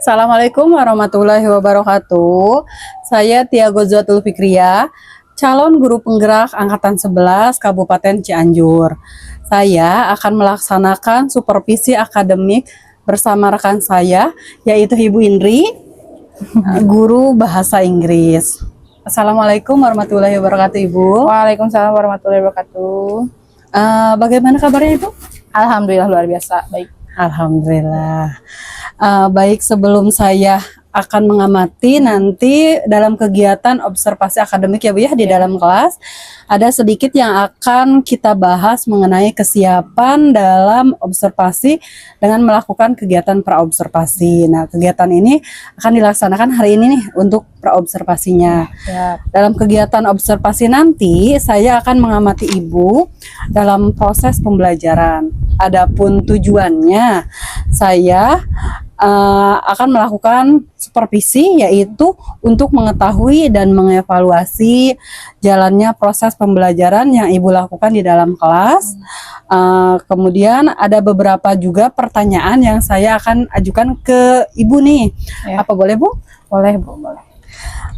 Assalamualaikum warahmatullahi wabarakatuh. Saya Tia Gozwatul Fikriya, calon guru penggerak Angkatan 11 Kabupaten Cianjur. Saya akan melaksanakan supervisi akademik bersama rekan saya, yaitu Ibu Indri, guru bahasa Inggris. Assalamualaikum warahmatullahi wabarakatuh, Ibu. Waalaikumsalam warahmatullahi wabarakatuh. Bagaimana kabarnya, Ibu? Alhamdulillah luar biasa, baik. Alhamdulillah. Baik, sebelum saya akan mengamati nanti dalam kegiatan observasi akademik ya Bu ya di dalam kelas, ada sedikit yang akan kita bahas mengenai kesiapan dalam observasi dengan melakukan kegiatan praobservasi. Nah, kegiatan ini akan dilaksanakan hari ini nih untuk praobservasinya. Ya. Dalam kegiatan observasi nanti saya akan mengamati Ibu dalam proses pembelajaran. Adapun tujuannya saya akan melakukan supervisi, yaitu untuk mengetahui dan mengevaluasi jalannya proses pembelajaran yang Ibu lakukan di dalam kelas. Kemudian ada beberapa juga pertanyaan yang saya akan ajukan ke Ibu nih. Ya. Apa boleh Bu? Boleh Bu, boleh.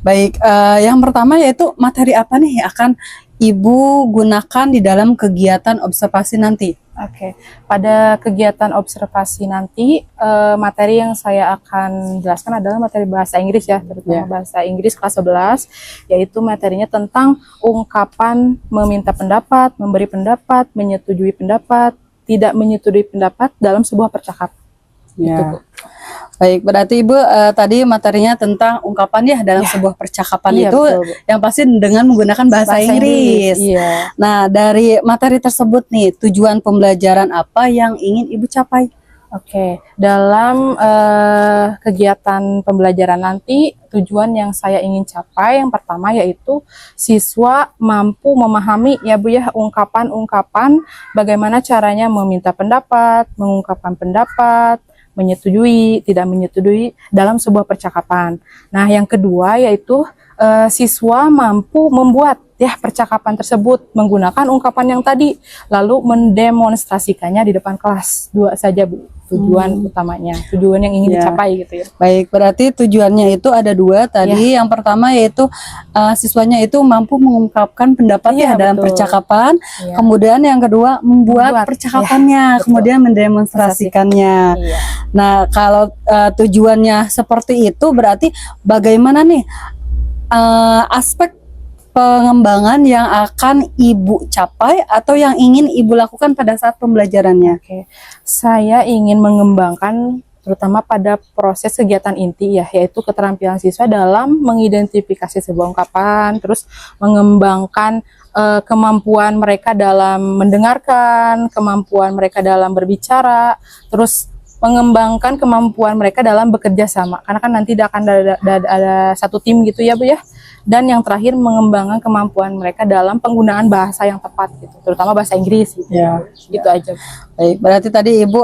Baik, yang pertama yaitu materi apa nih yang akan Ibu gunakan di dalam kegiatan observasi nanti? Oke, pada kegiatan observasi nanti materi yang saya akan jelaskan adalah materi bahasa Inggris ya, terutama bahasa Inggris kelas 11, yaitu materinya tentang ungkapan meminta pendapat, memberi pendapat, menyetujui pendapat, tidak menyetujui pendapat dalam sebuah percakapan. Ya. Itu, Bu. Baik, berarti Ibu tadi materinya tentang ungkapan ya dalam sebuah percakapan itu betul, Bu. yang pasti dengan menggunakan bahasa Inggris. Iya. Nah, dari materi tersebut nih, tujuan pembelajaran apa yang ingin Ibu capai? Oke, dalam kegiatan pembelajaran nanti, tujuan yang saya ingin capai yang pertama yaitu siswa mampu memahami ya Bu ya ungkapan-ungkapan bagaimana caranya meminta pendapat, mengungkapkan pendapat, menyetujui, tidak menyetujui dalam sebuah percakapan. Nah, yang kedua yaitu siswa mampu membuat ya percakapan tersebut menggunakan ungkapan yang tadi, lalu mendemonstrasikannya di depan kelas. Dua saja Bu tujuan utamanya, tujuan yang ingin dicapai gitu ya. Baik, berarti tujuannya itu ada dua tadi. Yang pertama yaitu siswanya itu mampu mengungkapkan pendapat ya dalam percakapan. Kemudian yang kedua membuat percakapannya, kemudian mendemonstrasikannya. Nah, kalau tujuannya seperti itu berarti bagaimana nih aspek pengembangan yang akan Ibu capai atau yang ingin Ibu lakukan pada saat pembelajarannya? Oke, saya ingin mengembangkan terutama pada proses kegiatan inti ya, yaitu keterampilan siswa dalam mengidentifikasi sebuah ungkapan, terus mengembangkan kemampuan mereka dalam mendengarkan, kemampuan mereka dalam berbicara, terus mengembangkan kemampuan mereka dalam bekerja sama, karena kan nanti akan ada satu tim gitu ya Bu ya. Dan yang terakhir mengembangkan kemampuan mereka dalam penggunaan bahasa yang tepat gitu, terutama bahasa Inggris gitu. Gitu aja. Baik, berarti tadi Ibu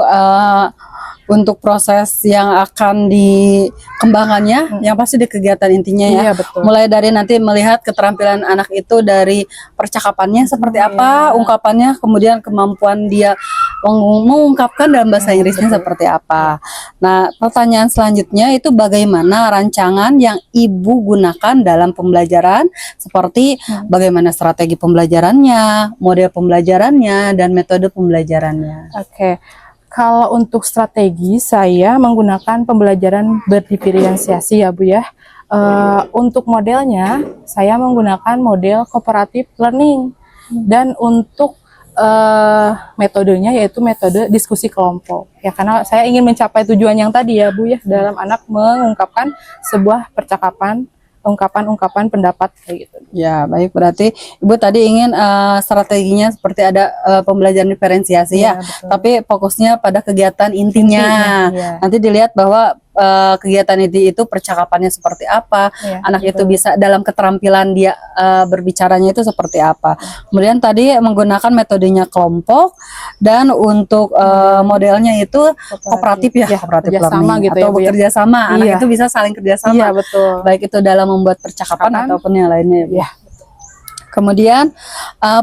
untuk proses yang akan dikembangkannya yang pasti di kegiatan intinya ya. Betul. Mulai dari nanti melihat keterampilan anak itu dari percakapannya seperti apa, ungkapannya, kemudian kemampuan dia mengungkapkan dalam bahasa Inggrisnya seperti apa. Nah, pertanyaan selanjutnya itu bagaimana rancangan yang Ibu gunakan dalam pembelajaran, seperti bagaimana strategi pembelajarannya, model pembelajarannya, dan metode pembelajarannya. Oke. Kalau untuk strategi, saya menggunakan pembelajaran berdiferensiasi ya Bu ya. Untuk modelnya, saya menggunakan model cooperative learning. Dan untuk metodenya yaitu metode diskusi kelompok. Ya, karena saya ingin mencapai tujuan yang tadi ya Bu ya, dalam anak mengungkapkan sebuah percakapan, ungkapan-ungkapan pendapat kayak gitu. Ya, baik, berarti Ibu tadi ingin strateginya seperti ada pembelajaran diferensiasi ya, tapi fokusnya pada kegiatan intinya. Nanti dilihat bahwa kegiatan itu percakapannya seperti apa, anak itu bisa dalam keterampilan dia berbicaranya itu seperti apa. Kemudian tadi menggunakan metodenya kelompok, dan untuk modelnya itu kooperatif ya, kooperatif learning gitu atau ya, bekerja sama. Anak itu bisa saling kerjasama. Iya, betul. Baik itu dalam membuat percakapan ataupun yang lainnya. Ya. Kemudian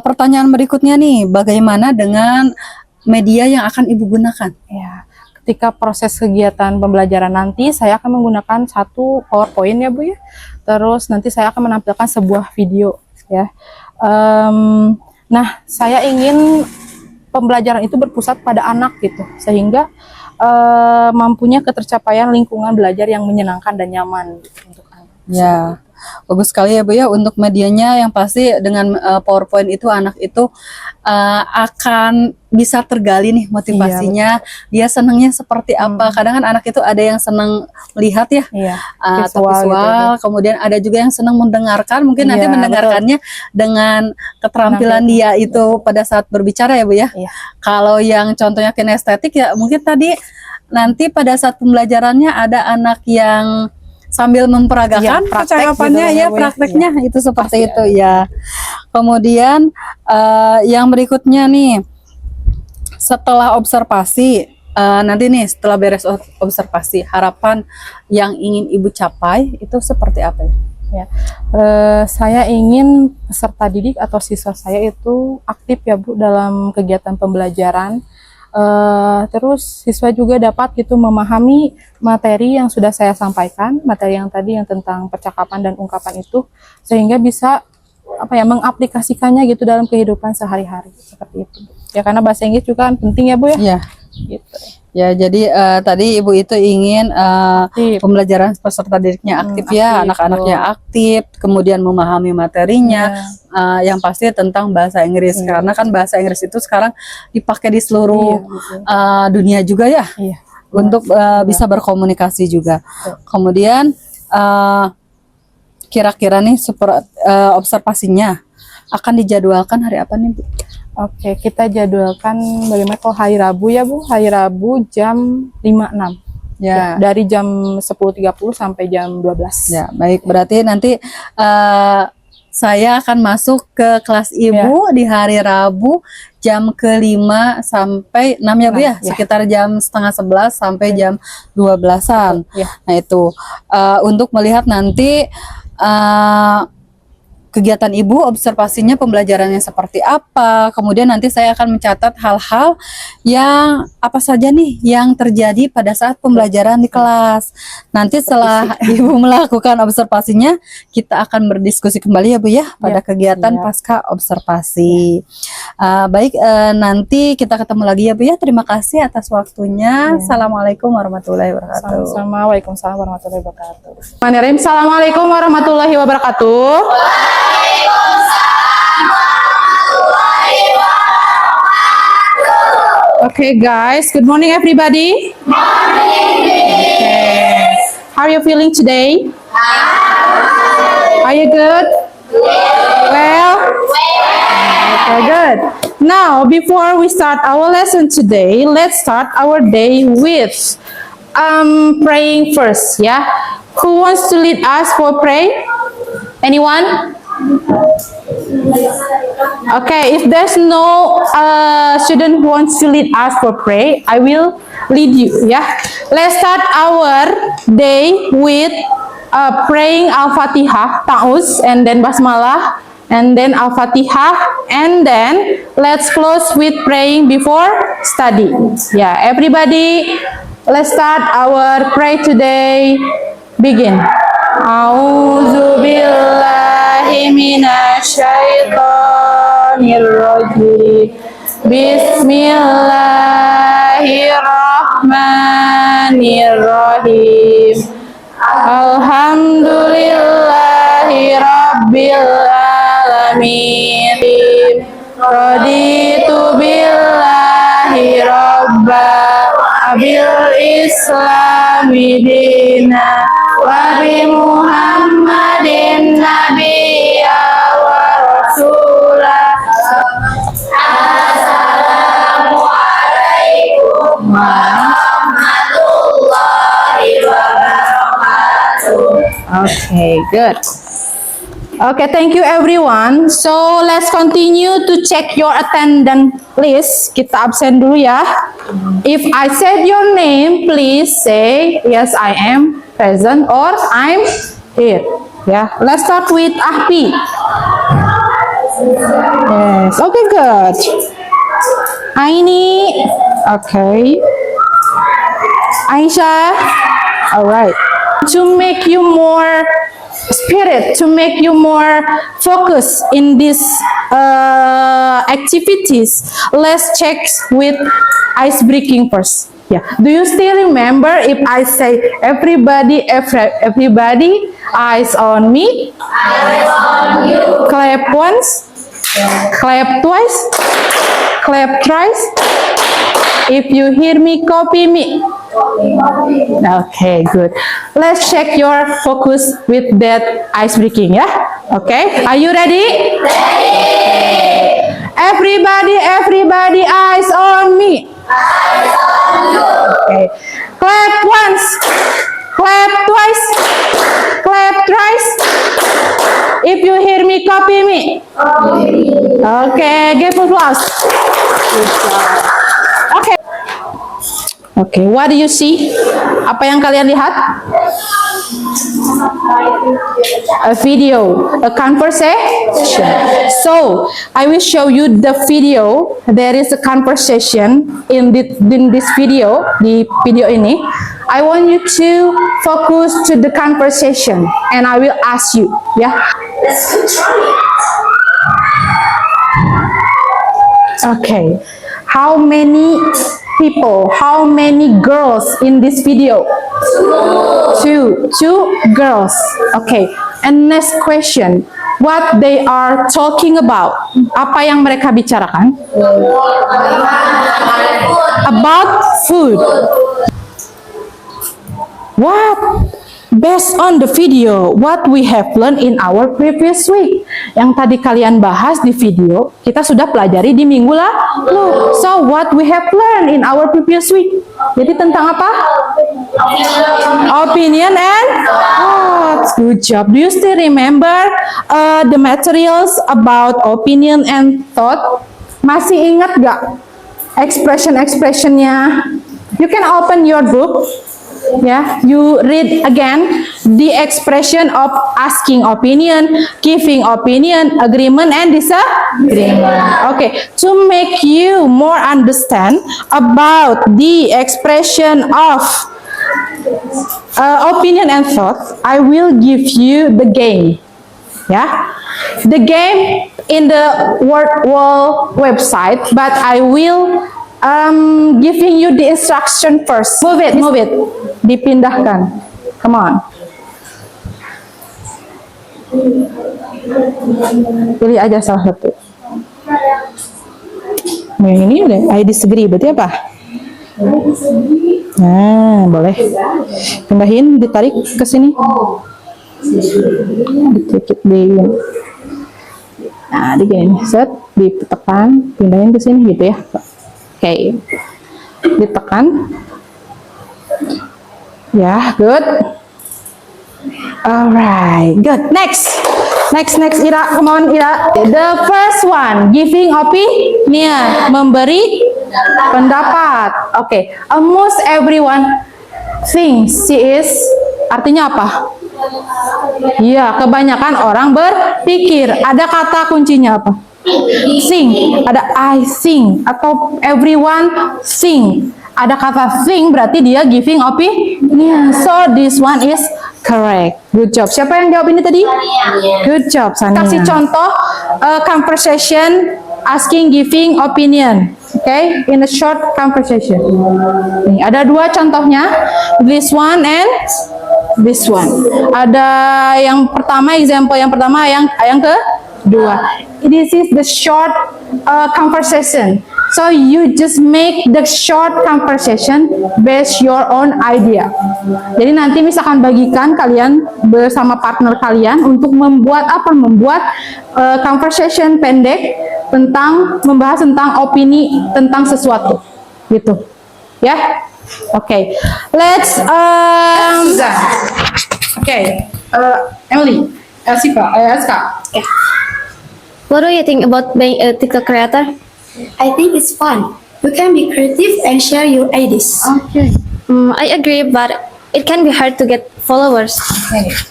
pertanyaan berikutnya nih, bagaimana dengan media yang akan Ibu gunakan? Ya, ketika proses kegiatan pembelajaran nanti saya akan menggunakan satu PowerPoint ya Bu ya. Terus nanti saya akan menampilkan sebuah video ya. Nah, saya ingin pembelajaran itu berpusat pada anak gitu, sehingga mampunya ketercapaian lingkungan belajar yang menyenangkan dan nyaman gitu, untuk anak. Ya, bagus sekali ya Bu ya, untuk medianya yang pasti dengan PowerPoint itu anak itu akan bisa tergali nih motivasinya, dia senangnya seperti apa. Kadang kan anak itu ada yang senang melihat ya, atau Visual visual, gitu. kemudian ada juga yang senang mendengarkan, mungkin nanti Iya, mendengarkannya dengan keterampilan dia itu pada saat berbicara ya Bu ya. Iya. Kalau yang contohnya kinestetik ya mungkin tadi nanti pada saat pembelajarannya ada anak yang sambil memperagakan Iya, praktek percakapannya gitu ya, Bu ya. prakteknya itu seperti Pasti itu ya. Kemudian yang berikutnya nih, setelah observasi, nanti nih setelah beres observasi, harapan yang ingin Ibu capai itu seperti apa ya? Ya, saya ingin peserta didik atau siswa saya itu aktif ya Bu dalam kegiatan pembelajaran. Terus siswa juga dapat gitu memahami materi yang sudah saya sampaikan, materi yang tadi yang tentang percakapan dan ungkapan itu, sehingga bisa apa ya, mengaplikasikannya gitu dalam kehidupan sehari-hari seperti itu. Ya, karena bahasa Inggris juga kan penting ya Bu ya. Iya. Gitu. Ya, jadi tadi Ibu itu ingin Aktif. pembelajaran peserta didiknya aktif ya, Aktif, anak-anaknya betul. aktif, kemudian memahami materinya, yang pasti tentang bahasa Inggris, karena kan bahasa Inggris itu sekarang dipakai di seluruh Iya, betul. dunia juga ya, Iya. untuk bisa berkomunikasi juga. Betul. Kemudian kira-kira nih observasinya akan dijadwalkan hari apa nih Bu? Oke, kita jadwalkan bagaimana kalau hari Rabu ya Bu, hari Rabu jam 5.06. Ya. Dari jam 10.30 sampai jam 12. Ya, baik. Berarti nanti saya akan masuk ke kelas Ibu di hari Rabu jam ke-5 sampai 6 ya Bu ya? Ya. Sekitar jam setengah 11 sampai jam 12-an. Ya. Nah itu, untuk melihat nanti kegiatan Ibu, observasinya pembelajarannya seperti apa. Kemudian nanti saya akan mencatat hal-hal yang apa saja nih yang terjadi pada saat pembelajaran di kelas. Nanti setelah Ibu melakukan observasinya, kita akan berdiskusi kembali ya Bu ya pada kegiatan pasca observasi. Baik, nanti kita ketemu lagi ya Bu ya. Terima kasih atas waktunya. Assalamualaikum warahmatullahi wabarakatuh. Sama-sama. Waalaikumsalam warahmatullahi wabarakatuh. Assalamualaikum warahmatullahi wabarakatuh. Okay, guys. Good morning, everybody. Okay. How are you feeling today? Are you good? Well? Okay, good. Now, before we start our lesson today, let's start our day with praying first. Yeah. Who wants to lead us for pray? Anyone? Okay, if there's no student who wants to lead us for pray, I will lead you. Yeah, let's start our day with praying Al-Fatihah, Ta'uz, and then Basmalah, and then Al-Fatihah, and then let's close with praying before study. Yeah, everybody, let's start our pray today. Begin. A'udzu billahi minasyaitonir rajim. Bismillahirrahmanirrahim. Alhamdulillahi rabbil alamin. Raditu billahi rabba bil islami dina wa bi Muhammadin nabiyya wa rasula. Assalamualaikum warahmatullahi wabarakatuh. Okay, good. Okay, thank you everyone. So let's continue to check your attendance list. Kita absen dulu ya. If I said your name, please say yes, I am present or I'm here. Yeah, let's start with Ahpi. Yes, okay, good. Aini, okay. Aisyah. All right. To make you more spirit, to make you more focus in these activities, let's check with ice breaking first. Yeah. Do you still remember if I say everybody, everybody, eyes on me? Eyes on you. Clap once. Clap twice. Clap thrice. If you hear me, copy me. Okay, good. Let's check your focus with that ice breaking, yeah? Okay, are you ready? Ready. Everybody, everybody, eyes on me. Eyes on you. Okay. Clap once. Clap twice. Clap thrice. If you hear me, copy me. Okay, give applause. Good job. Okay. Okay, what do you see? Apa yang kalian lihat? A video, a conversation. So, I will show you the video. There is a conversation in this video, di video ini. I want you to focus to the conversation and I will ask you, yeah? Okay. How many people, how many girls in this video? Two girls. Okay. And next question, what they are talking about? Apa yang mereka bicarakan? About food. What? Based on the video, what we have learned in our previous week. Yang tadi kalian bahas di video, kita sudah pelajari di minggu lalu. So, what we have learned in our previous week? Jadi tentang apa? Opinion and thoughts. Good job. Do you still remember the materials about opinion and thought? Masih ingat gak expression-expressionnya? You can open your book. Yeah, you read again the expression of asking opinion, giving opinion, agreement, and disagreement. Okay, to make you more understand about the expression of opinion and thought, I will give you the game. Yeah, the game in the Word Wall website, but I will giving you the instruction first. Move it. Dipindahkan. Come on. Pilih aja salah satu. Nah, ini udah I disagree, berarti apa? Nah, boleh. Pindahin, ditarik ke sini. Dikit di. Nah, digini, set, ditekan, pindahin ke sini gitu ya. Oke, ditekan. Ya, good. Alright, good. Next, Ira, come on, Ira. The first one, giving opinion, memberi pendapat. Oke, almost everyone thinks she is. Artinya apa? Iya, kebanyakan orang berpikir. Ada kata kuncinya apa? Think, ada I think, atau everyone think. Ada kata think, berarti dia giving opinion. So this one is correct. Good job. Siapa yang jawab ini tadi? Good job, Sania. Kasih contoh conversation asking giving opinion. Okay, in a short conversation. Nih, ada dua contohnya, this one and this one. Ada yang pertama, example yang pertama, yang kedua. This is the short conversation. So you just make the short conversation based your own idea. Jadi nanti misalkan bagikan kalian bersama partner kalian untuk membuat apa? Membuat conversation pendek tentang membahas tentang opini tentang sesuatu, gitu. Ya, okay. Let's okay. Emily, Elsipa, Elska. Okay. What do you think about being a TikTok creator? I think it's fun. You can be creative and share your ideas. Okay. I agree, but it can be hard to get followers.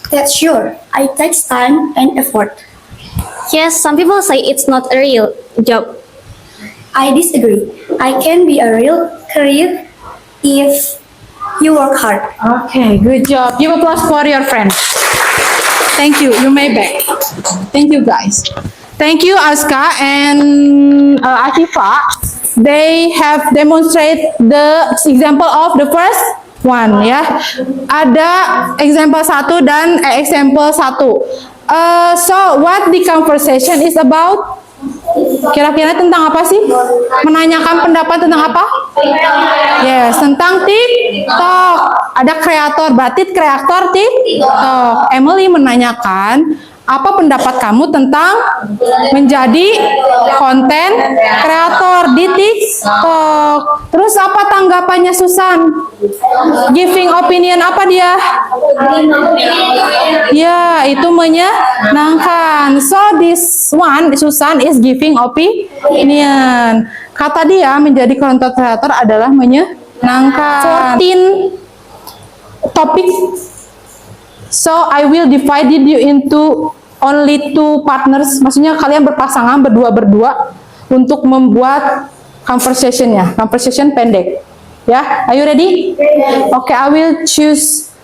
That's sure. It takes time and effort. Yes, some people say it's not a real job. I disagree. I can be a real career if you work hard. Okay, good job. Give applause for your friend. Thank you. You may back. Thank you, guys. Thank you, Aska and Akifa. They have demonstrated the example of the first one, ya. Ada example 1 dan example 1. So, what the conversation is about? Kira-kira tentang apa sih? Menanyakan pendapat tentang apa? Yes, tentang TikTok. Ada kreator, berarti kreator TikTok. Emily menanyakan, apa pendapat kamu tentang menjadi konten kreator di TikTok? Terus apa tanggapannya Susan? Giving opinion apa dia? Ya, itu menyenangkan. So this one, Susan is giving opinion. Kata dia menjadi content creator adalah menyenangkan. 14 topik. So I will divide you into only 2 partners. Maksudnya kalian berpasangan berdua untuk membuat conversationnya. Conversation pendek. Ya, are you ready? Okay, I will choose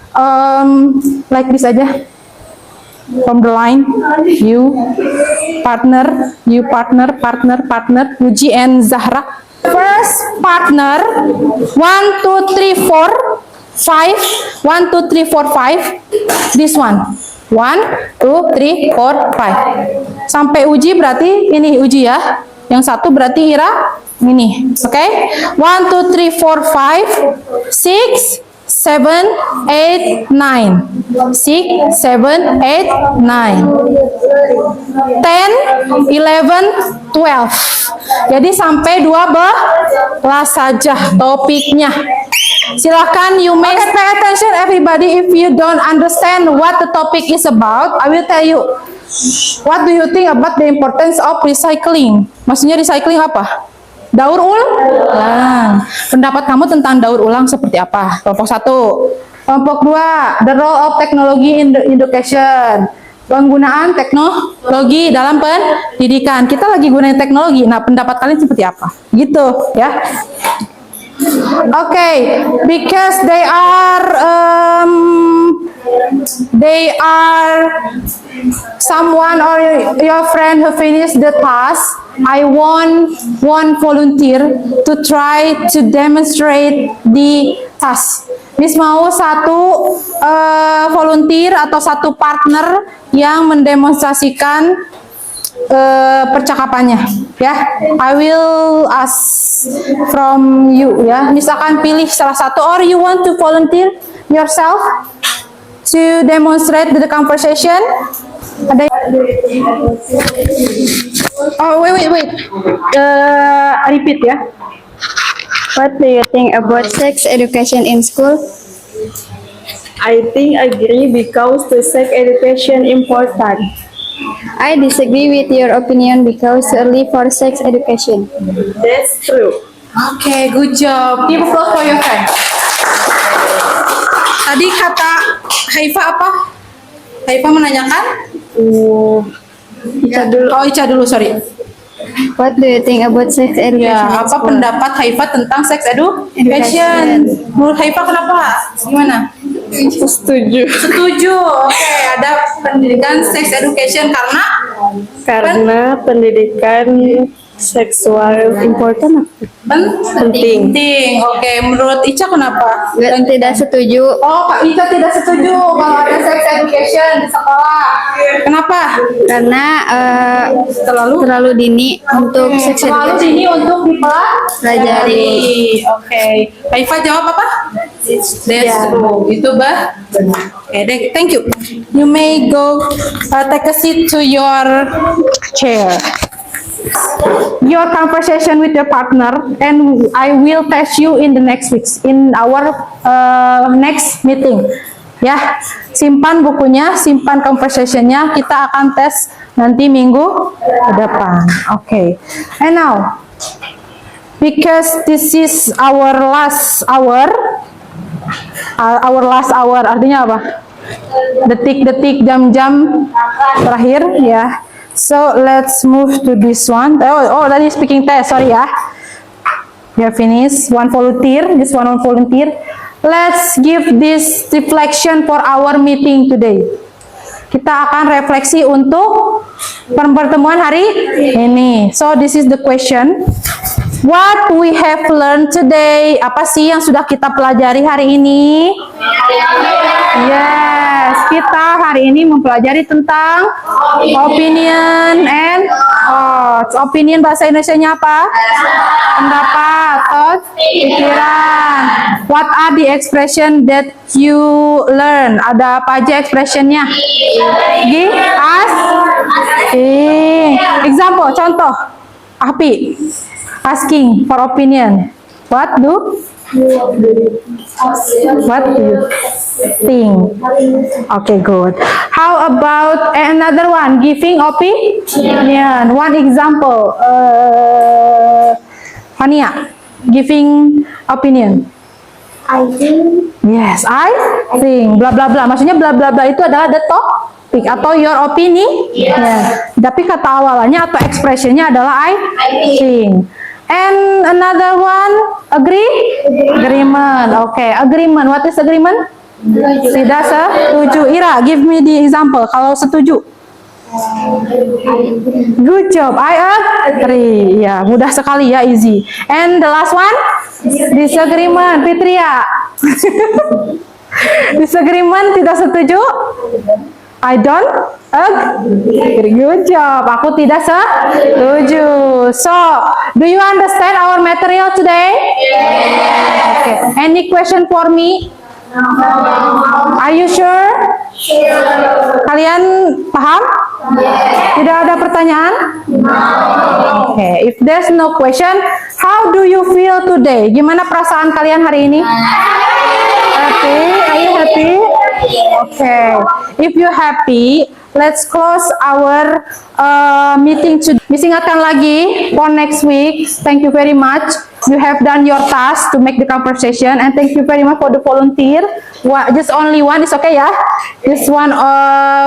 like this aja. From the line, you partner, Uji and Zahra. First partner, 1, 2, 3, 4, 5. 1, 2, 3, 4, 5. This one. 1, 2, 3, 4, 5. Sampai Uji berarti ini Uji ya. Yang satu berarti Ira ini. Oke? Okay? 1, 2, 3, 4, 5, 6, 7, 8, 9. 6, 7, 8, 9. 10, 11, 12. Jadi sampai 12 saja topiknya. Silakan, you may pay attention everybody. If you don't understand what the topic is about, I will tell you. What do you think about the importance of recycling? Maksudnya recycling apa? Daur ulang. Pendapat kamu tentang daur ulang seperti apa? Kelompok 1. Kelompok 2, the role of technology in the education. Penggunaan teknologi dalam pendidikan. Kita lagi gunain teknologi. Nah, pendapat kalian seperti apa? Gitu, ya. Okay, because they are someone or your friend who finished the task. I want one volunteer to try to demonstrate the task. Miss mau satu volunteer atau satu partner yang mendemonstrasikan percakapannya, ya. I will ask from you, ya. Misalkan pilih salah satu, or you want to volunteer yourself to demonstrate the conversation. Ada? Oh, wait. Repeat, ya. What do you think about sex education in school? I think agree because the sex education important. I disagree with your opinion because early for sex education. That's true. Okay, good job. Give applause for your friend. Tadi kata Haifa apa? Haifa menanyakan? Ica dulu, sorry. What do you think about sex education Ya, in apa school? pendapat Haifa tentang sex education? Menurut Haifa kenapa? Gimana? Setuju. Setuju. Oke, ada pendidikan sex education Karena pendidikan seksual important. penting. Oke, menurut Ica kenapa? Tidak setuju. Oh, Kak Ica tidak setuju kalau ada sex education di sekolah. Kenapa? Karena terlalu dini untuk sex Terlalu education. dini untuk dipelajari. Oke. Haifa jawab apa? That's true. Itu bah. Oke, thank you. You may go take a seat to your chair. Your conversation with your partner, and I will test you in the next weeks in our next meeting. Ya, simpan bukunya, simpan conversationnya. Kita akan tes nanti minggu depan. Oke. And now, because this is our last hour artinya apa? Detik-detik, jam-jam terakhir, ya. So let's move to this one. Oh, tadi speaking test, sorry ya. We have finished one volunteer, just one volunteer. let's give this reflection for our meeting today. Kita akan refleksi untuk pertemuan hari ini. So this is the question. What we have learned today? Apa sih yang sudah kita pelajari hari ini? Yes, kita hari ini mempelajari tentang opinion and thoughts. Opinion bahasa Indonesianya apa? Pendapat, thoughts, pikiran. What are the expression that you learn? Ada apa aja expressionnya? Give us. Example, contoh. Api. Asking for opinion. What do you think? Okay, good. How about another one? Giving opinion. One example. Fania, giving opinion. I think. Yes, I think. Bla bla bla. Maksudnya bla bla bla itu adalah the topic atau your opinion. Yes. Tapi kata awalannya atau expressionnya adalah I think. And another one, agreement. Okay, agreement. What is agreement? Tidak setuju. Ira, give me the example. Kalau setuju. Good job. I agree. Ya, mudah sekali ya, easy. And the last one, disagreement. Fitria. Disagreement, tidak setuju. I don't agree. Good job. Aku tidak setuju. So, do you understand our material today? Okay. Any question for me? Are you sure? Kalian paham? Tidak ada pertanyaan? Okay. If there's no question, how do you feel today? Gimana perasaan kalian hari ini? Happy? Are you happy? Okay. If you happy, let's close our meeting today. Ingatkan lagi for next week. Thank you very much. You have done your task to make the conversation, and thank you very much for the volunteer. Just only one is okay ya. Just one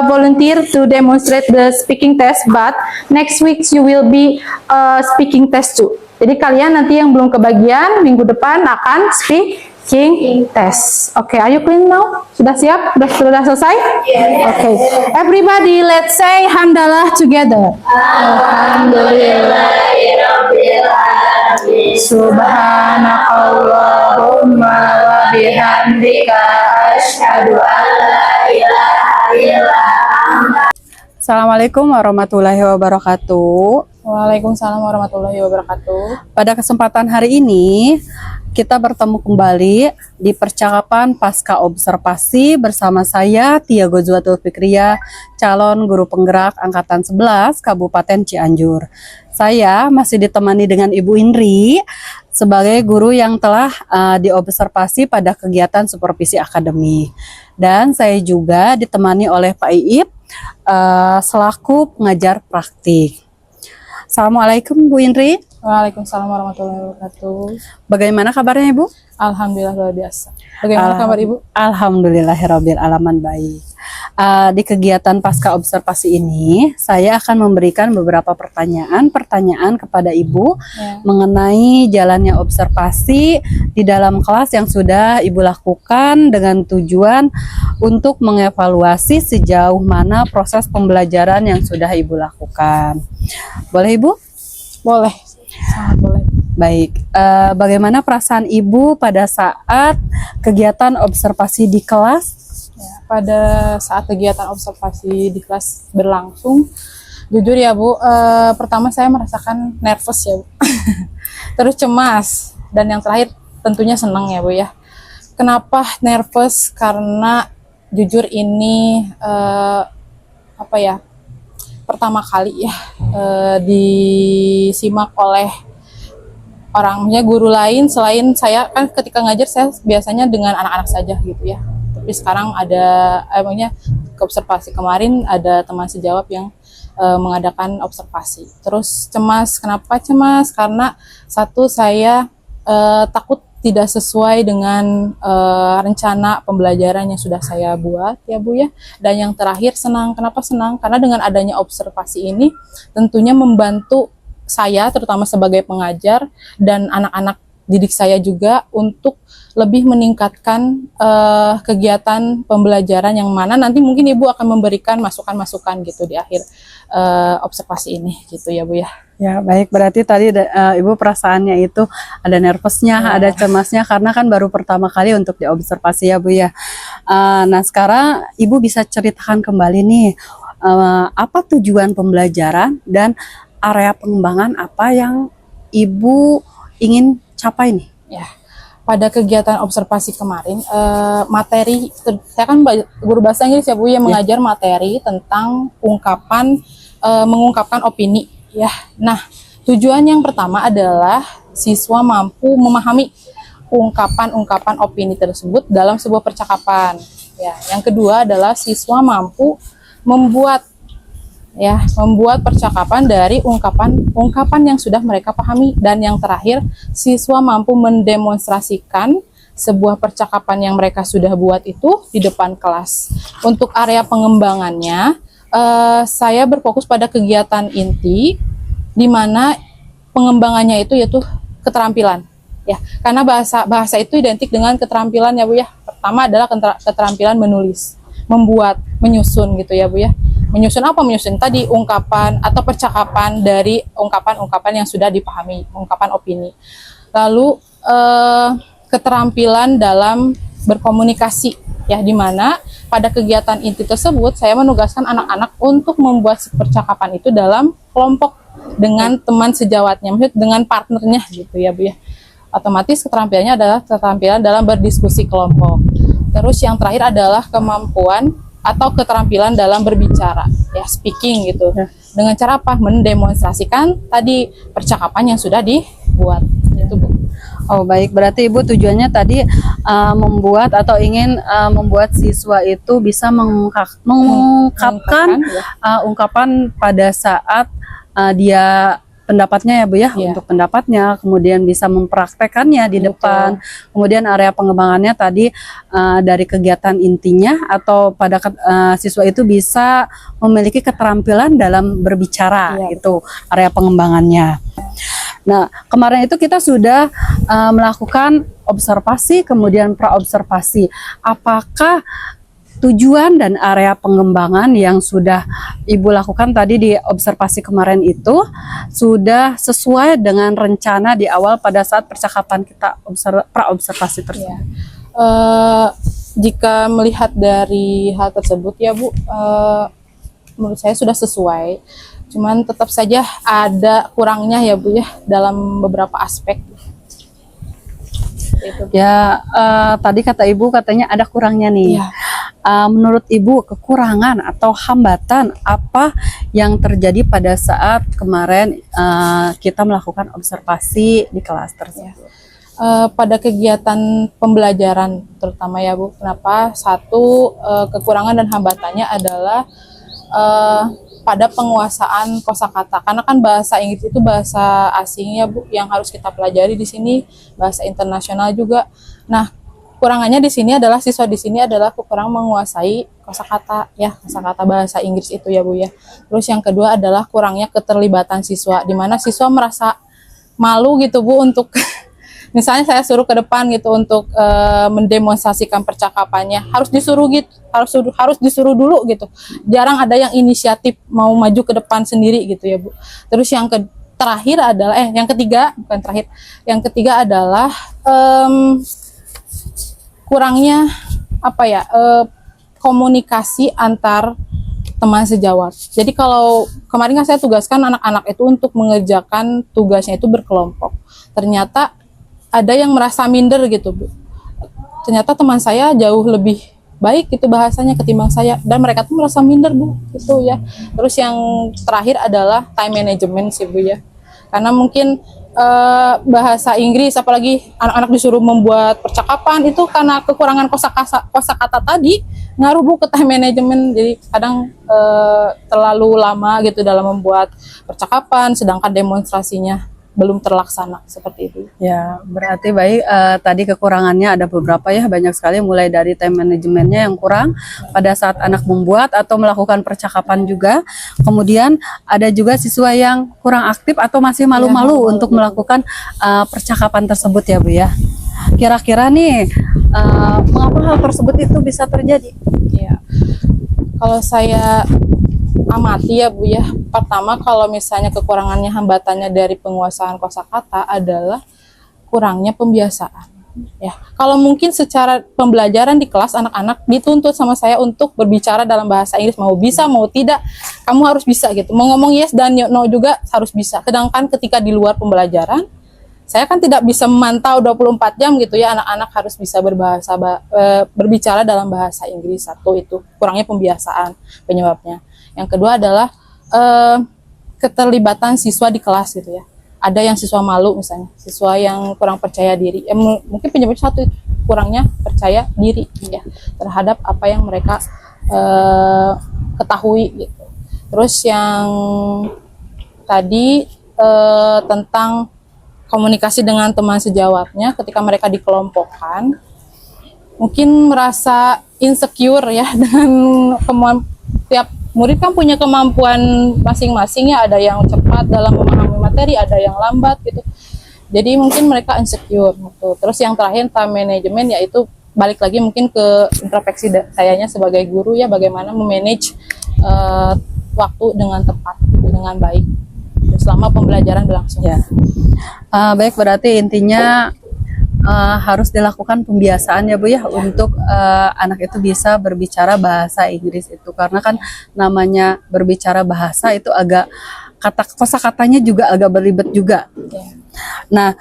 volunteer to demonstrate the speaking test. But next week you will be speaking test too. Jadi kalian nanti yang belum kebagian minggu depan akan speaking test. Okay, are you clean now? Sudah siap? Sudah selesai? Okay. Everybody, let's say hamdalah together. Alhamdulillahirobbilalamin. Subhanakallahumma wa bihamdika asyhadu an la ilaha illa anta. Assalamualaikum warahmatullahi wabarakatuh. Waalaikumsalam warahmatullahi wabarakatuh. Pada kesempatan hari ini, kita bertemu kembali di percakapan pasca observasi bersama saya, Tia Gozwatul Fikriya, calon guru penggerak Angkatan 11 Kabupaten Cianjur. Saya masih ditemani dengan Ibu Indri sebagai guru yang telah diobservasi pada kegiatan supervisi akademik. Dan saya juga ditemani oleh Pak Iip selaku pengajar praktik. Assalamualaikum Bu Indri. Waalaikumsalam warahmatullahi wabarakatuh. Bagaimana kabarnya Ibu? Alhamdulillah luar biasa. Bagaimana kabar Ibu? Alhamdulillahirabbil alamin baik. Di kegiatan pasca observasi ini, saya akan memberikan beberapa pertanyaan kepada Ibu mengenai jalannya observasi di dalam kelas yang sudah Ibu lakukan dengan tujuan untuk mengevaluasi sejauh mana proses pembelajaran yang sudah Ibu lakukan. Boleh Ibu? Boleh. Sangat boleh. Baik, bagaimana perasaan Ibu pada saat kegiatan observasi di kelas? Ya, pada saat kegiatan observasi di kelas berlangsung, jujur ya Bu, pertama saya merasakan nervous ya Bu, terus cemas, dan yang terakhir tentunya senang ya Bu ya. Kenapa nervous? Karena jujur ini pertama kali ya disimak oleh orangnya guru lain selain saya. Kan ketika ngajar saya biasanya dengan anak-anak saja gitu ya, tapi sekarang ada ke observasi kemarin ada teman sejawat yang mengadakan observasi. Terus cemas. Kenapa cemas? Karena satu, saya takut tidak sesuai dengan rencana pembelajaran yang sudah saya buat ya Bu ya. Dan yang terakhir senang. Kenapa senang? Karena dengan adanya observasi ini tentunya membantu saya terutama sebagai pengajar dan anak-anak didik saya juga untuk lebih meningkatkan kegiatan pembelajaran yang mana nanti mungkin Ibu akan memberikan masukan-masukan gitu di akhir observasi ini gitu ya Bu ya. Ya, baik. Berarti tadi Ibu perasaannya itu ada nervousnya, Ya. ada cemasnya karena kan baru pertama kali untuk diobservasi ya Bu ya. Nah, sekarang Ibu bisa ceritakan kembali nih apa tujuan pembelajaran dan area pengembangan apa yang Ibu ingin capai nih? Ya. Pada kegiatan observasi kemarin, materi, saya kan guru bahasa Inggris ya Bu yang mengajar materi tentang mengungkapkan opini ya. Nah, tujuan yang pertama adalah siswa mampu memahami ungkapan-ungkapan opini tersebut dalam sebuah percakapan. Ya, yang kedua adalah siswa mampu membuat percakapan dari ungkapan yang sudah mereka pahami, dan yang terakhir siswa mampu mendemonstrasikan sebuah percakapan yang mereka sudah buat itu di depan kelas. Untuk area pengembangannya, saya berfokus pada kegiatan inti di mana pengembangannya itu yaitu keterampilan ya, karena bahasa itu identik dengan keterampilan ya Bu ya. Pertama adalah keterampilan menulis, membuat, menyusun gitu ya Bu ya. Menyusun apa? Menyusun tadi ungkapan atau percakapan dari ungkapan-ungkapan yang sudah dipahami, ungkapan opini. Lalu keterampilan dalam berkomunikasi ya, di mana pada kegiatan inti tersebut saya menugaskan anak-anak untuk membuat percakapan itu dalam kelompok dengan teman sejawatnya, maksudnya dengan partnernya gitu ya Bu ya. Otomatis keterampilannya adalah keterampilan dalam berdiskusi kelompok. Terus yang terakhir adalah kemampuan atau keterampilan dalam berbicara ya, speaking gitu. Dengan cara apa? Mendemonstrasikan tadi percakapan yang sudah dibuat itu Bu. Oh baik, berarti Ibu tujuannya tadi membuat atau ingin membuat siswa itu bisa mengungkapkan ungkapan pada saat dia pendapatnya ya Bu ya, Iya. untuk pendapatnya, kemudian bisa mempraktekannya di depan. Kemudian area pengembangannya tadi dari kegiatan intinya atau pada siswa itu bisa memiliki keterampilan dalam berbicara, Iya. itu area pengembangannya. Nah, kemarin itu kita sudah melakukan observasi, kemudian praobservasi. Apakah tujuan dan area pengembangan yang sudah Ibu lakukan tadi di observasi kemarin itu sudah sesuai dengan rencana di awal pada saat percakapan kita praobservasi tersebut? Jika melihat dari hal tersebut ya Bu, menurut saya sudah sesuai. Cuman tetap saja ada kurangnya ya Bu ya dalam beberapa aspek. Itu. Ya, tadi kata Ibu katanya ada kurangnya nih. Iya. Menurut Ibu kekurangan atau hambatan apa yang terjadi pada saat kemarin kita melakukan observasi di kelas tersebut? Pada kegiatan pembelajaran terutama ya Bu, kenapa satu kekurangan dan hambatannya adalah pada penguasaan kosakata, karena kan bahasa Inggris itu bahasa asing ya Bu yang harus kita pelajari di sini, bahasa internasional juga. Nah, kurangannya di sini adalah siswa di sini adalah kurang menguasai kosakata ya, kosakata bahasa Inggris itu ya Bu ya. Terus yang kedua adalah kurangnya keterlibatan siswa, di mana siswa merasa malu gitu Bu untuk misalnya saya suruh ke depan gitu untuk mendemonstrasikan percakapannya, harus disuruh gitu, harus disuruh dulu gitu. Jarang ada yang inisiatif mau maju ke depan sendiri gitu ya Bu. Terus yang terakhir adalah yang ketiga, bukan terakhir. Yang ketiga adalah kurangnya apa ya? Komunikasi antar teman sejawat. Jadi kalau kemarin kan saya tugaskan anak-anak itu untuk mengerjakan tugasnya itu berkelompok. Ternyata ada yang merasa minder gitu Bu. Ternyata teman saya jauh lebih baik gitu bahasanya ketimbang saya, dan mereka tuh merasa minder Bu gitu ya. Terus yang terakhir adalah time management sih Bu ya. Karena mungkin bahasa Inggris apalagi anak-anak disuruh membuat percakapan itu karena kekurangan kosakata tadi ngaruh Bu ke time management. Jadi kadang terlalu lama gitu dalam membuat percakapan sedangkan demonstrasinya belum terlaksana seperti itu. Ya, berarti baik tadi kekurangannya ada beberapa ya, banyak sekali mulai dari time manajemennya yang kurang pada saat anak membuat atau melakukan percakapan juga. Kemudian ada juga siswa yang kurang aktif atau masih malu-malu untuk melakukan percakapan tersebut ya Bu ya. Kira-kira nih mengapa hal tersebut itu bisa terjadi? Ya, kalau saya amati ya Bu ya, pertama kalau misalnya kekurangannya hambatannya dari penguasaan kosakata adalah kurangnya pembiasaan. Ya, kalau mungkin secara pembelajaran di kelas anak-anak dituntut sama saya untuk berbicara dalam bahasa Inggris, mau bisa mau tidak kamu harus bisa gitu. Mau ngomong yes dan no juga harus bisa. Sedangkan ketika di luar pembelajaran saya kan tidak bisa memantau 24 jam gitu ya, anak-anak harus bisa berbicara dalam bahasa Inggris. Satu itu kurangnya pembiasaan penyebabnya. Yang kedua adalah keterlibatan siswa di kelas gitu ya. Ada yang siswa malu misalnya, siswa yang kurang percaya diri. Mungkin penyebab satu itu kurangnya percaya diri ya terhadap apa yang mereka ketahui gitu. Terus yang tadi tentang komunikasi dengan teman sejawatnya ketika mereka dikelompokkan, mungkin merasa insecure ya dengan tiap murid kan punya kemampuan masing-masing ya, ada yang cepat dalam memahami materi, ada yang lambat gitu. Jadi mungkin mereka insecure gitu. Terus yang terakhir time management, yaitu balik lagi mungkin ke introspeksi sayanya sebagai guru ya, bagaimana memanage waktu dengan tepat, dengan baik selama pembelajaran berlangsung. Ya. Baik, berarti intinya harus dilakukan pembiasaan ya Bu ya untuk anak itu bisa berbicara bahasa Inggris itu, karena kan namanya berbicara bahasa itu agak kosakatanya juga agak berlibat juga. Nah,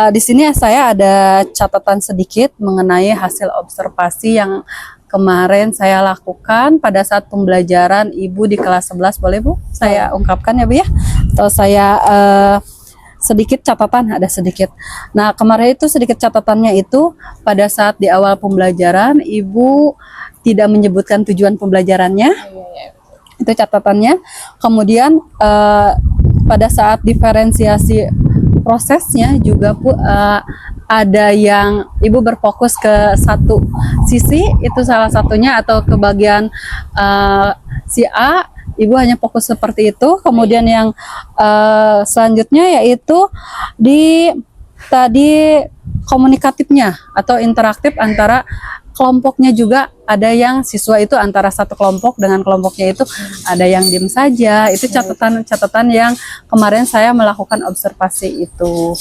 di sini saya ada catatan sedikit mengenai hasil observasi yang kemarin saya lakukan pada saat pembelajaran Ibu di kelas 11. Boleh Bu saya ungkapkan ya Bu ya, atau saya sedikit catatan, ada sedikit. Nah, kemarin itu sedikit catatannya itu pada saat di awal pembelajaran Ibu tidak menyebutkan tujuan pembelajarannya. Itu catatannya. Kemudian pada saat diferensiasi prosesnya juga Bu ada yang Ibu berfokus ke satu sisi, itu salah satunya, atau ke bagian si A, Ibu hanya fokus seperti itu. Kemudian yang selanjutnya yaitu di tadi komunikatifnya atau interaktif antara kelompoknya juga, ada yang siswa itu antara satu kelompok dengan kelompoknya itu ada yang diem saja. Itu catatan yang kemarin saya melakukan observasi itu.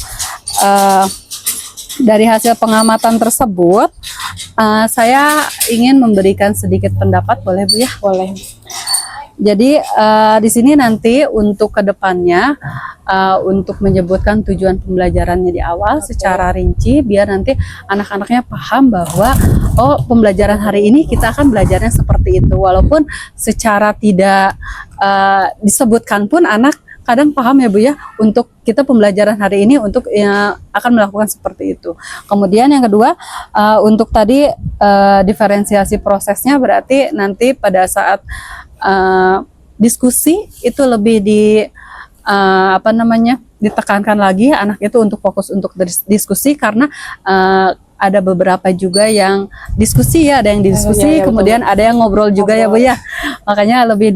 Dari hasil pengamatan tersebut, saya ingin memberikan sedikit pendapat, boleh Bu ya? Boleh. Jadi di sini nanti untuk kedepannya untuk menyebutkan tujuan pembelajarannya di awal secara rinci, biar nanti anak-anaknya paham bahwa oh, pembelajaran hari ini kita akan belajarnya seperti itu, walaupun secara tidak disebutkan pun anak kadang paham ya Bu ya, untuk kita pembelajaran hari ini untuk akan melakukan seperti itu. Kemudian yang kedua, untuk tadi diferensiasi prosesnya, berarti nanti pada saat diskusi itu lebih ditekankan lagi anak itu untuk fokus untuk diskusi, karena ada beberapa juga yang diskusi ya, ada yang diskusi, kemudian betul. Ada yang ngobrol juga ya Bu ya. Makanya lebih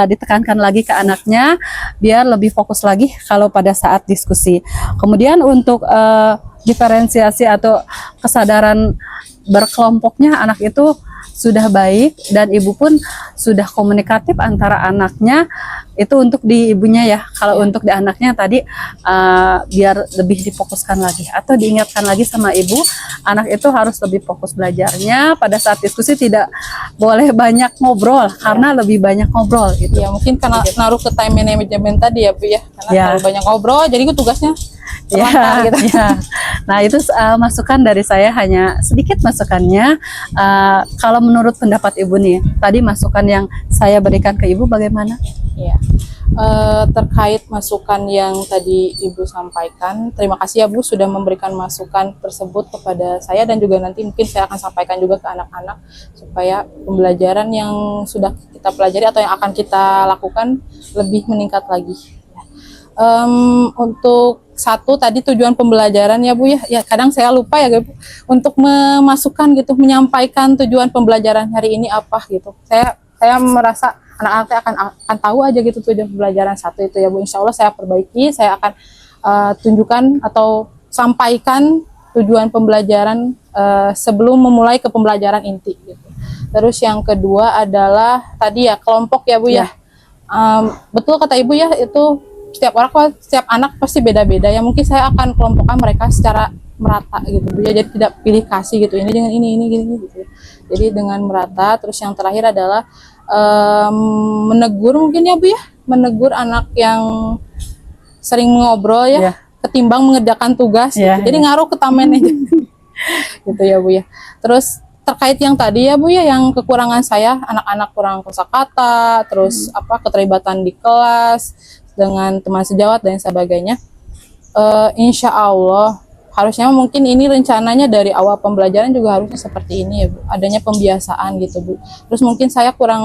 ditekankan lagi ke anaknya biar lebih fokus lagi kalau pada saat diskusi. Kemudian untuk diferensiasi atau kesadaran berkelompoknya anak itu sudah baik, dan Ibu pun sudah komunikatif antara anaknya itu untuk di ibunya ya. Kalau untuk di anaknya tadi biar lebih difokuskan lagi atau diingatkan lagi sama Ibu, anak itu harus lebih fokus belajarnya. Pada saat diskusi tidak boleh banyak ngobrol, karena lebih banyak ngobrol gitu. Ya mungkin karena naruh ke time management tadi ya Bu ya, karena terlalu banyak ngobrol jadi itu tugasnya gitu. Nah itu masukan dari saya, hanya sedikit masukannya. Kalau menurut pendapat Ibu nih, tadi masukan yang saya berikan ke Ibu bagaimana? Ya, terkait masukan yang tadi Ibu sampaikan, terima kasih ya Bu sudah memberikan masukan tersebut kepada saya, dan juga nanti mungkin saya akan sampaikan juga ke anak-anak supaya pembelajaran yang sudah kita pelajari atau yang akan kita lakukan lebih meningkat lagi. Untuk satu tadi tujuan pembelajaran ya Bu ya, ya kadang saya lupa ya Bu, untuk memasukkan gitu, menyampaikan tujuan pembelajaran hari ini apa gitu. Saya merasa anak-anak akan tahu aja gitu tujuan pembelajaran satu itu ya Bu. Insya Allah saya perbaiki, saya akan tunjukkan atau sampaikan tujuan pembelajaran sebelum memulai ke pembelajaran inti gitu. Terus yang kedua adalah tadi ya kelompok ya Bu ya. Betul kata Ibu ya, itu setiap anak pasti beda-beda ya. Mungkin saya akan kelompokkan mereka secara merata gitu Bu ya. Jadi tidak pilih kasih gitu. Ini dengan ini gini gitu. Jadi dengan merata. Terus yang terakhir adalah menegur mungkin ya Bu ya. Menegur anak yang sering mengobrol ya. Ketimbang mengerjakan tugas gitu. Jadi ngaruh ke tamen aja. Gitu ya Bu ya. Terus terkait yang tadi ya Bu ya, yang kekurangan saya, anak-anak kurang kosakata, terus keterlibatan di kelas dengan teman sejawat dan sebagainya. Insya Allah harusnya mungkin ini rencananya dari awal pembelajaran juga harusnya seperti ini ya Bu, adanya pembiasaan gitu Bu. Terus mungkin saya kurang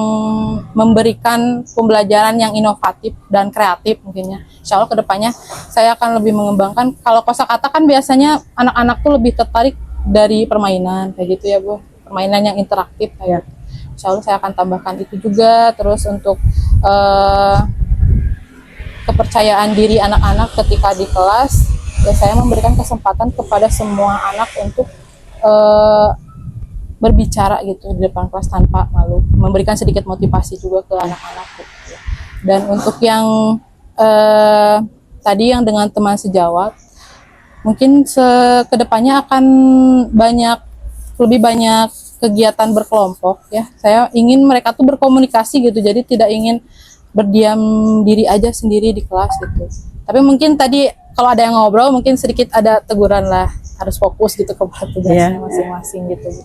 memberikan pembelajaran yang inovatif dan kreatif mungkinnya. Insya Allah kedepannya saya akan lebih mengembangkan. Kalau kosakata kan biasanya anak-anak tuh lebih tertarik dari permainan kayak gitu ya Bu, permainan yang interaktif kayak. Insya Allah saya akan tambahkan itu juga. Terus untuk kepercayaan diri anak-anak ketika di kelas, ya saya memberikan kesempatan kepada semua anak untuk berbicara gitu di depan kelas tanpa malu, memberikan sedikit motivasi juga ke anak-anak gitu. Dan untuk yang tadi yang dengan teman sejawat, mungkin kedepannya akan lebih banyak kegiatan berkelompok ya. Saya ingin mereka tuh berkomunikasi gitu, jadi tidak ingin berdiam diri aja sendiri di kelas gitu. Tapi mungkin tadi kalau ada yang ngobrol mungkin sedikit ada teguran lah, harus fokus gitu kepada tugasnya masing-masing gitu.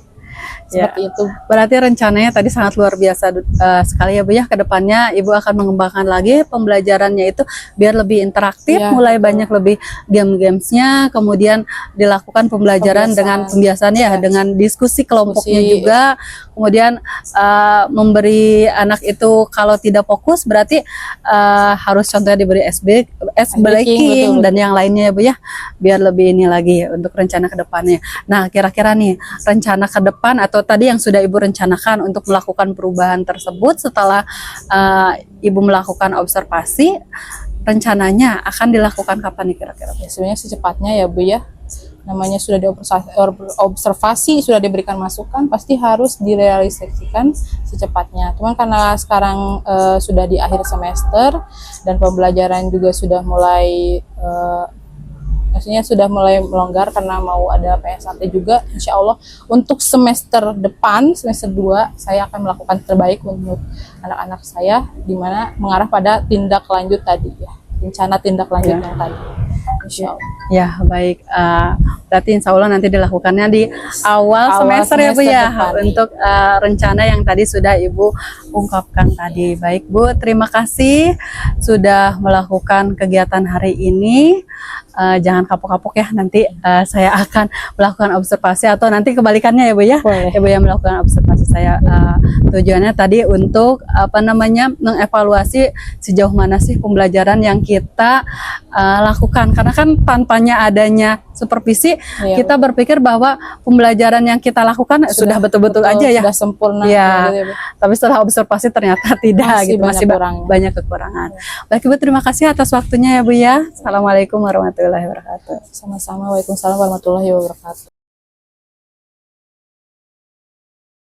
Seperti itu. Berarti rencananya tadi sangat luar biasa sekali ya Bu ya. Kedepannya Ibu akan mengembangkan lagi pembelajarannya itu biar lebih interaktif, mulai banyak lebih game-gamesnya, kemudian dilakukan pembelajaran dengan pembiasaan ya, dengan diskusi kelompoknya juga, kemudian memberi anak itu kalau tidak fokus berarti harus contohnya diberi ice breaking dan yang lainnya ya Bu ya, biar lebih ini lagi untuk rencana kedepannya. Nah kira-kira nih rencana ke depan atau tadi yang sudah Ibu rencanakan untuk melakukan perubahan tersebut setelah Ibu melakukan observasi, rencananya akan dilakukan kapan nih kira-kira? Ya, sebenarnya secepatnya ya Bu ya, namanya sudah diobservasi, sudah diberikan masukan, pasti harus direalisasikan secepatnya. Cuman karena sekarang sudah di akhir semester dan pembelajaran juga sudah mulai maksudnya sudah mulai melonggar karena mau ada PSAT juga. Insya Allah untuk semester depan, semester 2, saya akan melakukan terbaik untuk anak-anak saya, di mana mengarah pada tindak lanjut tadi ya, rencana tindak lanjut yang tadi. Insya Allah. Ya baik, berarti insya Allah nanti dilakukannya di awal semester ya Bu ya, untuk rencana yang tadi sudah Ibu ungkapkan tadi. Baik Bu, terima kasih sudah melakukan kegiatan hari ini. Jangan kapok-kapok ya, nanti saya akan melakukan observasi atau nanti kebalikannya ya Bu ya. Boleh. Ibu yang melakukan observasi saya. Tujuannya tadi untuk mengevaluasi sejauh mana sih pembelajaran yang kita lakukan, karena kan tanpanya adanya supervisi kita berpikir bahwa pembelajaran yang kita lakukan sudah betul-betul aja ya, sudah sempurna ya, gitu ya, Bu. tapi setelah observasi ternyata tidak gitu, masih banyak kekurangan. Baik Ibu, terima kasih atas waktunya ya Bu ya. Assalamualaikum warahmatullahi wabarakatuh. Sama-sama. Waalaikumsalam warahmatullahi wabarakatuh.